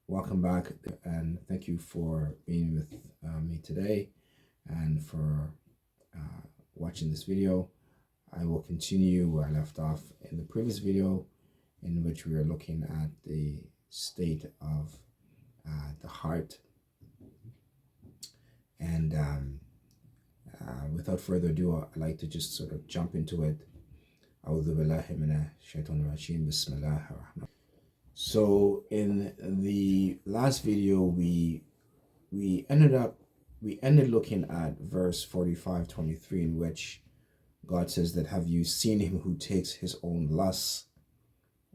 welcome back, and thank you for being with me today and for watching this video. I will continue where I left off in the previous video, in which we are looking at the state of the heart. And without further ado, I'd like to just sort of jump into it. So in the last video, we ended looking at verse 45:23, in which God says that, have you seen him who takes his own lusts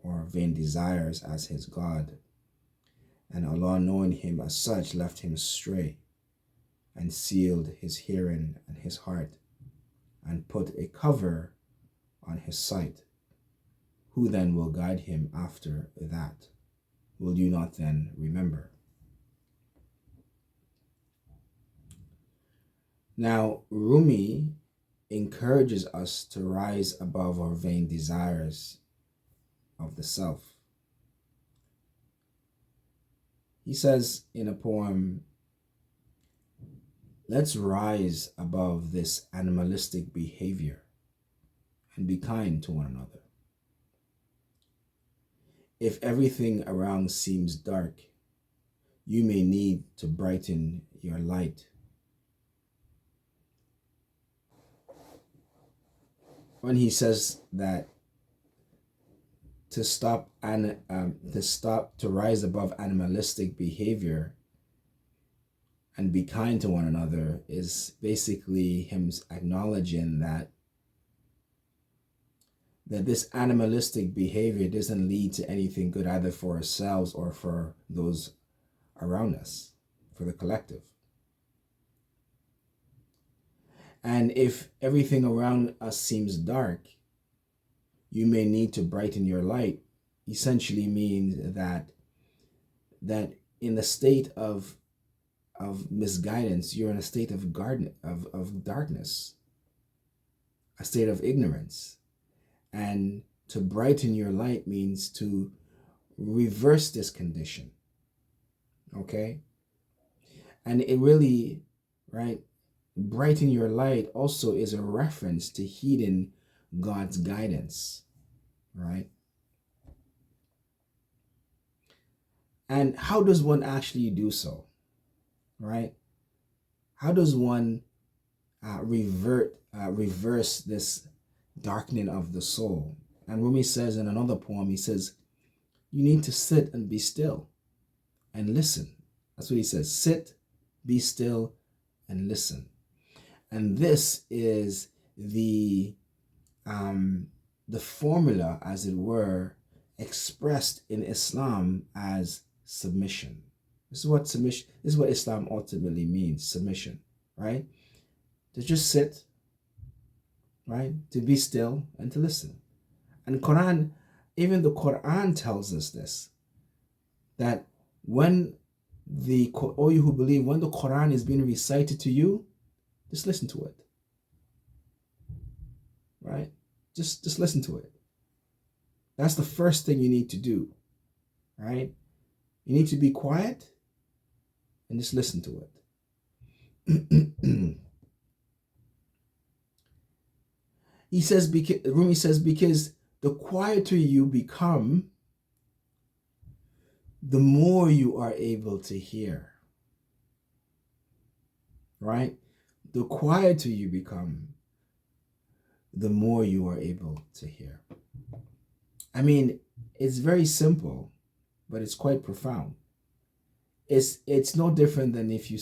or vain desires as his God? And Allah, knowing him as such, left him astray and sealed his hearing and his heart and put a cover on his sight. Who then will guide him after that? Will you not then remember? Now, Rumi encourages us to rise above our vain desires of the self. He says in a poem, let's rise above this animalistic behavior and be kind to one another. If everything around seems dark, you may need to brighten your light. When he says that to rise above animalistic behavior and be kind to one another, is basically him acknowledging that this animalistic behavior doesn't lead to anything good, either for ourselves or for those around us, for the collective. And if everything around us seems dark, you may need to brighten your light. Essentially means that in the state of misguidance, you're in a state of darkness, a state of ignorance. And to brighten your light means to reverse this condition. Okay? And it really, right, brighten your light also is a reference to heeding God's guidance, right? And how does one actually do so, right? How does one reverse this darkening of the soul? And Rumi says in another poem, he says, you need to sit and be still and listen. That's what he says. Sit, be still, and listen. And this is the formula, as it were, expressed in Islam as submission. This is what Islam ultimately means, submission, right? To just sit, right? To be still and to listen. And Quran, even the Quran tells us this, that when all you who believe, when the Quran is being recited to you, just listen to it, right? Just listen to it. That's the first thing you need to do, right? You need to be quiet and just listen to it. He says, Rumi says, because the quieter you become, the more you are able to hear, right? The quieter you become, the more you are able to hear. I mean, it's very simple, but it's quite profound. It's no different than if you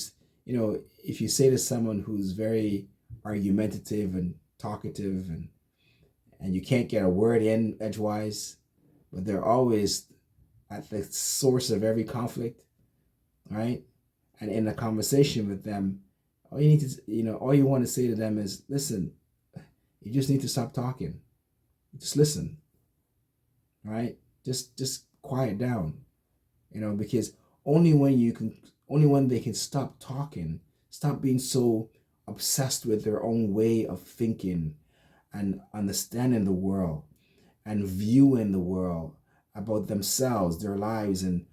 say to someone who's very argumentative and talkative and you can't get a word in edgewise, but they're always at the source of every conflict, right? And in a conversation with them, all you want to say to them is, listen, you just need to stop talking. Just listen, right? Just quiet down, because only when they can stop talking, stop being so obsessed with their own way of thinking and understanding the world and viewing the world about themselves, their lives, and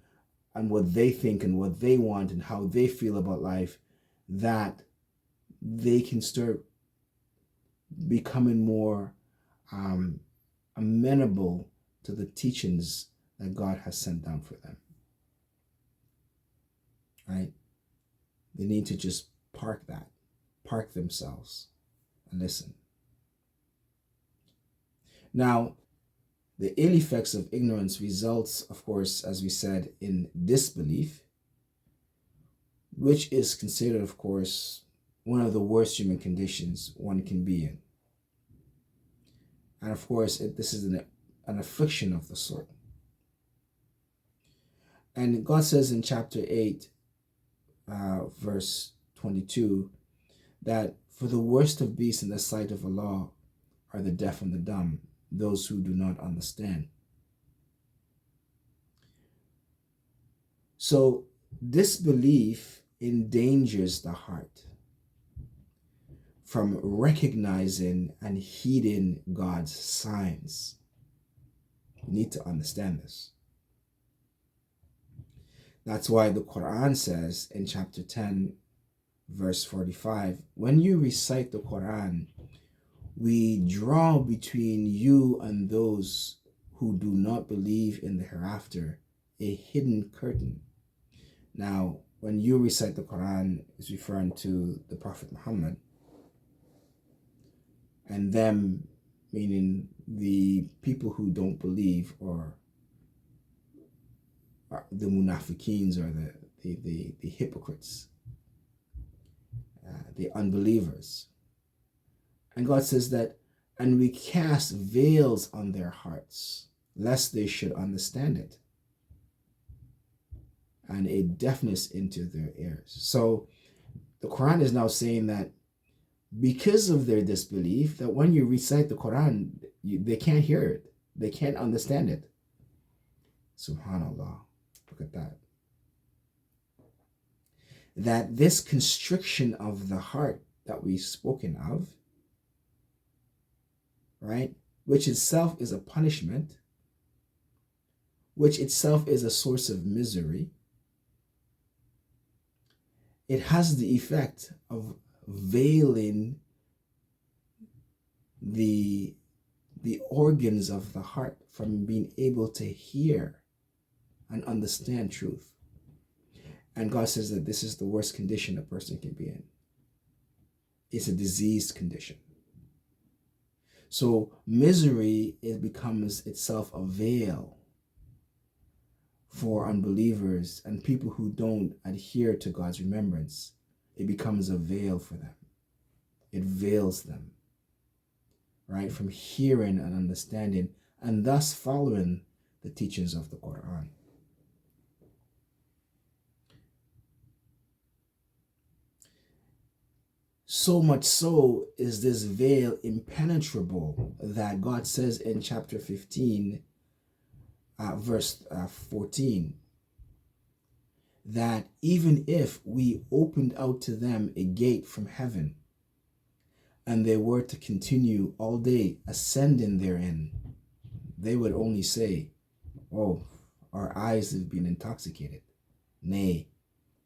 and what they think and what they want and how they feel about life, that they can start becoming more amenable to the teachings that God has sent down for them. Right? They need to just park themselves and listen. Now, the ill effects of ignorance results, of course, as we said, in disbelief, which is considered, of course, one of the worst human conditions one can be in. And of course, this is an affliction of the soul. And God says in chapter 8, verse 22, that for the worst of beasts in the sight of Allah are the deaf and the dumb, those who do not understand. So disbelief endangers the heart from recognizing and heeding God's signs. You need to understand this. That's why the Quran says in chapter 10, verse 45, when you recite the Quran, we draw between you and those who do not believe in the hereafter a hidden curtain. Now, when you recite the Quran, it's referring to the Prophet Muhammad, and them meaning the people who don't believe, or the munafiqeens, or the hypocrites, the unbelievers. And God says that, and we cast veils on their hearts, lest they should understand it, and a deafness into their ears. So the Quran is now saying that because of their disbelief, that when you recite the Quran, they can't hear it. They can't understand it. Subhanallah. Look at that. That this constriction of the heart that we've spoken of, right, which itself is a punishment, which itself is a source of misery, it has the effect of veiling the organs of the heart from being able to hear and understand truth. And God says that this is the worst condition a person can be in. It's a diseased condition. So misery, it becomes itself a veil for unbelievers and people who don't adhere to God's remembrance. It becomes a veil for them. It veils them, right, from hearing and understanding, and thus following the teachings of the Quran. So much so is this veil impenetrable that God says in chapter 15, verse 14, that even if we opened out to them a gate from heaven, and they were to continue all day ascending therein, they would only say, oh, our eyes have been intoxicated. Nay,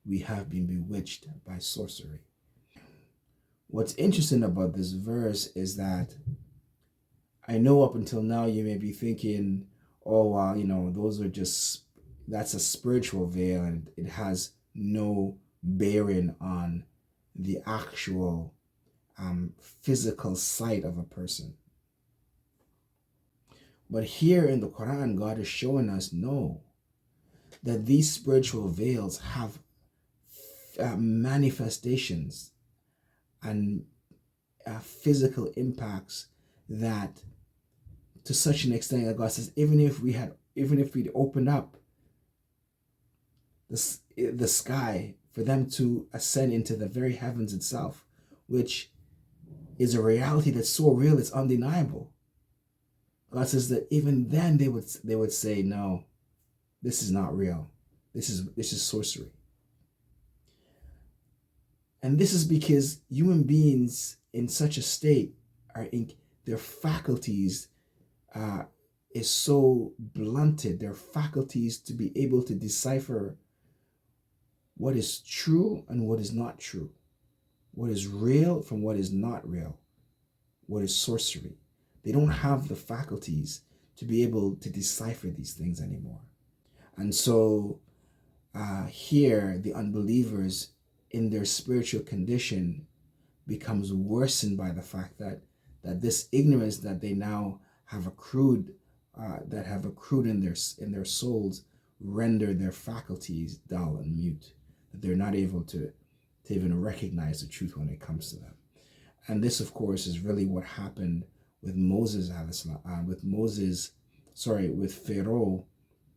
we have been bewitched by sorcery. What's interesting about this verse is that I know up until now you may be thinking, oh, well, that's a spiritual veil and it has no bearing on the actual physical sight of a person. But here in the Quran, God is showing us, no, that these spiritual veils have manifestations and physical impacts, that to such an extent that God says, even if we'd opened up the sky for them to ascend into the very heavens itself, which is a reality that's so real it's undeniable, God says that even then they would say, no, this is not real. This is sorcery. And this is because human beings in such a state are in their faculties is so blunted, their faculties to be able to decipher what is true and what is not true, what is real from what is not real, what is sorcery. They don't have the faculties to be able to decipher these things anymore. And so here, the unbelievers in their spiritual condition becomes worsened by the fact that this ignorance that they now have accrued, in their souls, render their faculties dull and mute, that they're not able to even recognize the truth when it comes to them. And this, of course, is really what happened with with Pharaoh,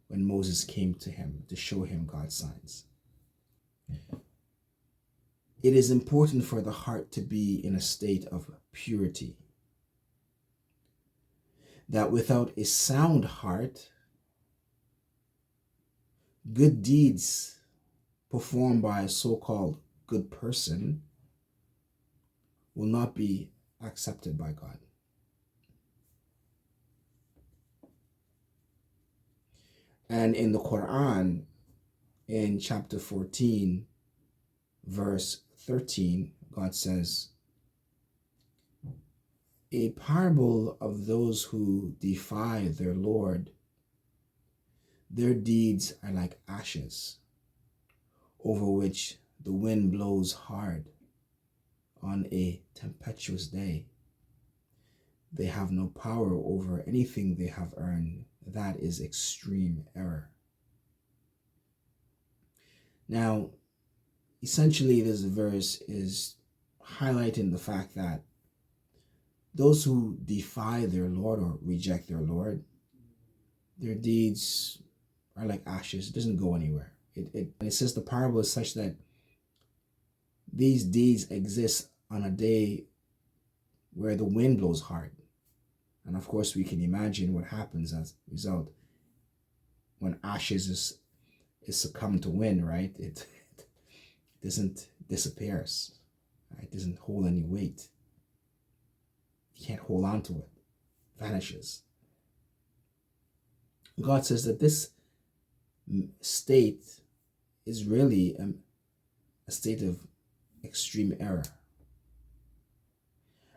when Moses came to him to show him God's signs. It is important for the heart to be in a state of purity. That without a sound heart, good deeds performed by a so-called good person will not be accepted by God. And in the Quran, in chapter 14, verse 13, God says, a parable of those who defy their Lord, their deeds are like ashes, over which the wind blows hard on a tempestuous day. They have no power over anything they have earned. That is extreme error. Now, essentially, this verse is highlighting the fact that those who defy their Lord or reject their Lord, their deeds are like ashes. It doesn't go anywhere. It says the parable is such that these deeds exist on a day where the wind blows hard. And of course, we can imagine what happens as a result when ashes is succumbed to wind, right? It doesn't disappears. It doesn't hold any weight. You can't hold on to it. It vanishes. God says that this state is really a state of extreme error.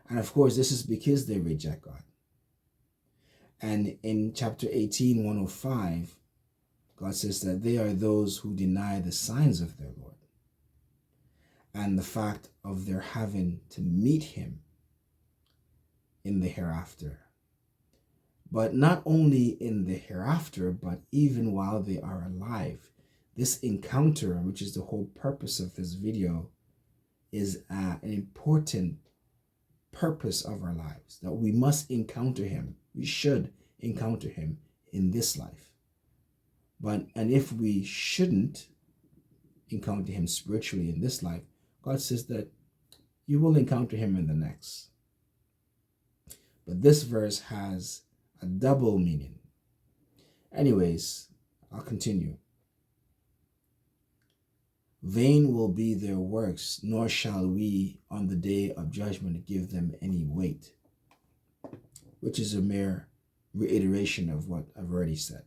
And of course, this is because they reject God. And in chapter 18, 105, God says that they are those who deny the signs of their Lord and the fact of their having to meet him in the hereafter. But not only in the hereafter, but even while they are alive. This encounter, which is the whole purpose of this video, is an important purpose of our lives, that we must encounter him. We should encounter him in this life. And if we shouldn't encounter him spiritually in this life, God says that you will encounter him in the next. But this verse has a double meaning. Anyways, I'll continue. Vain will be their works, nor shall we on the day of judgment give them any weight. Which is a mere reiteration of what I've already said.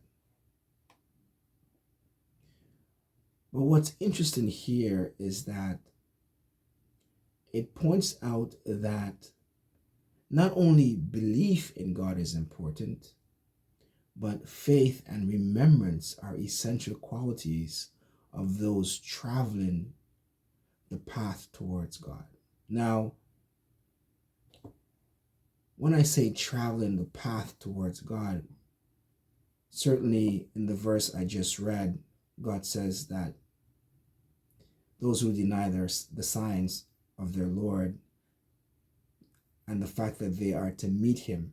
But what's interesting here is that it points out that not only belief in God is important, but faith and remembrance are essential qualities of those traveling the path towards God. Now, when I say traveling the path towards God, certainly in the verse I just read, God says that those who deny the signs of their Lord and the fact that they are to meet him.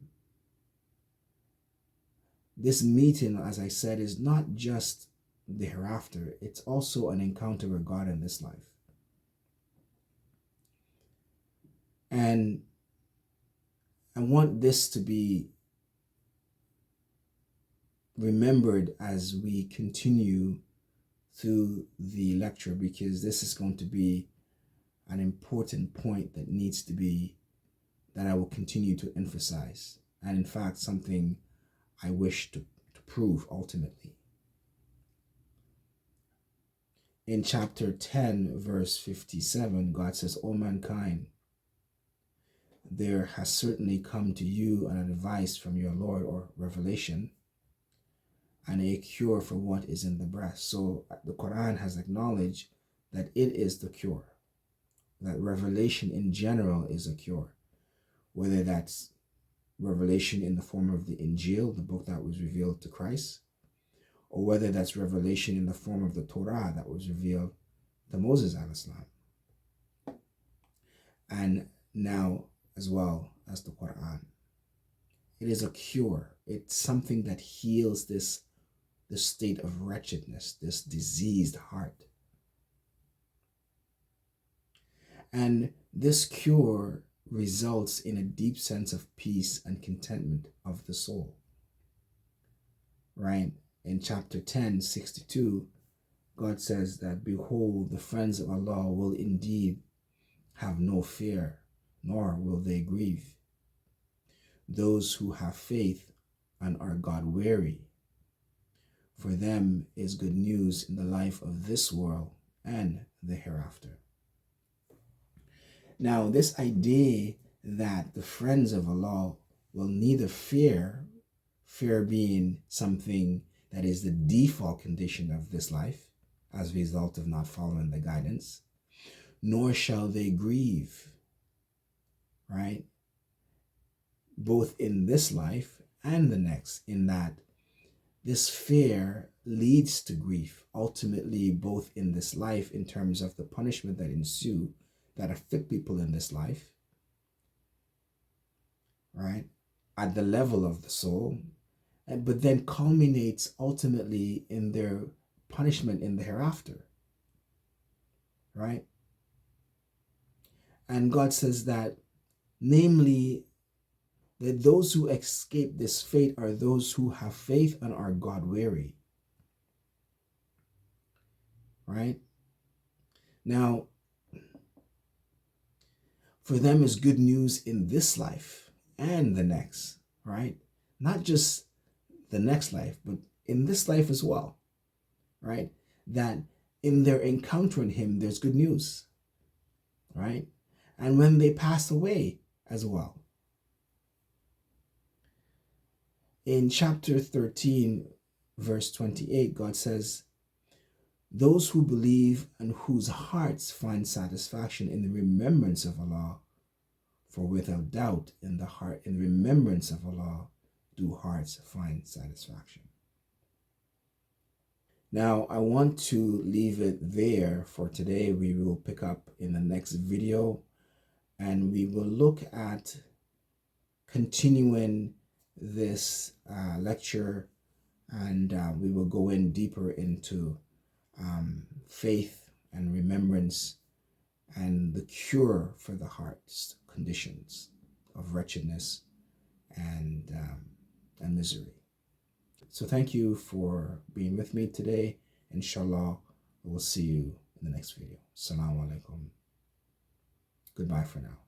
This meeting, as I said, is not just the hereafter. It's also an encounter with God in this life. And I want this to be remembered as we continue through the lecture, because this is going to be an important point that I will continue to emphasize. And in fact, something I wish to prove ultimately. In chapter 10, verse 57, God says, O mankind, there has certainly come to you an advice from your Lord, or revelation, and a cure for what is in the breast. So the Quran has acknowledged that it is the cure, that revelation in general is a cure, whether that's revelation in the form of the Injil, the book that was revealed to Christ, or whether that's revelation in the form of the Torah that was revealed to Moses al-Islam, and now as well as the Quran. It is a cure. It's something that heals this state of wretchedness, this diseased heart. And this cure results in a deep sense of peace and contentment of the soul. Right? In chapter 10, 62, God says that, behold, the friends of Allah will indeed have no fear, nor will they grieve. Those who have faith and are God-weary, for them is good news in the life of this world and the hereafter. Now, this idea that the friends of Allah will neither fear being something that is the default condition of this life as a result of not following the guidance, nor shall they grieve, right? Both in this life and the next, in that this fear leads to grief, ultimately both in this life in terms of the punishment that ensue, that afflict people in this life, right, at the level of the soul, but then culminates ultimately in their punishment in the hereafter, right? And God says that, namely, that those who escape this fate are those who have faith and are God-weary, right? Now, for them is good news in this life and the next, right? Not just the next life, but in this life as well, right? That in their encountering him, there's good news, right? And when they pass away as well. In chapter 13, verse 28, God says, those who believe and whose hearts find satisfaction in the remembrance of Allah, for without doubt in the remembrance of Allah, do hearts find satisfaction. Now, I want to leave it there for today. We will pick up in the next video, and we will look at continuing this lecture, and we will go in deeper into faith and remembrance and the cure for the heart's conditions of wretchedness and misery. So thank you for being with me today. Inshallah, we'll see you in the next video. Assalamu alaikum. Goodbye for now.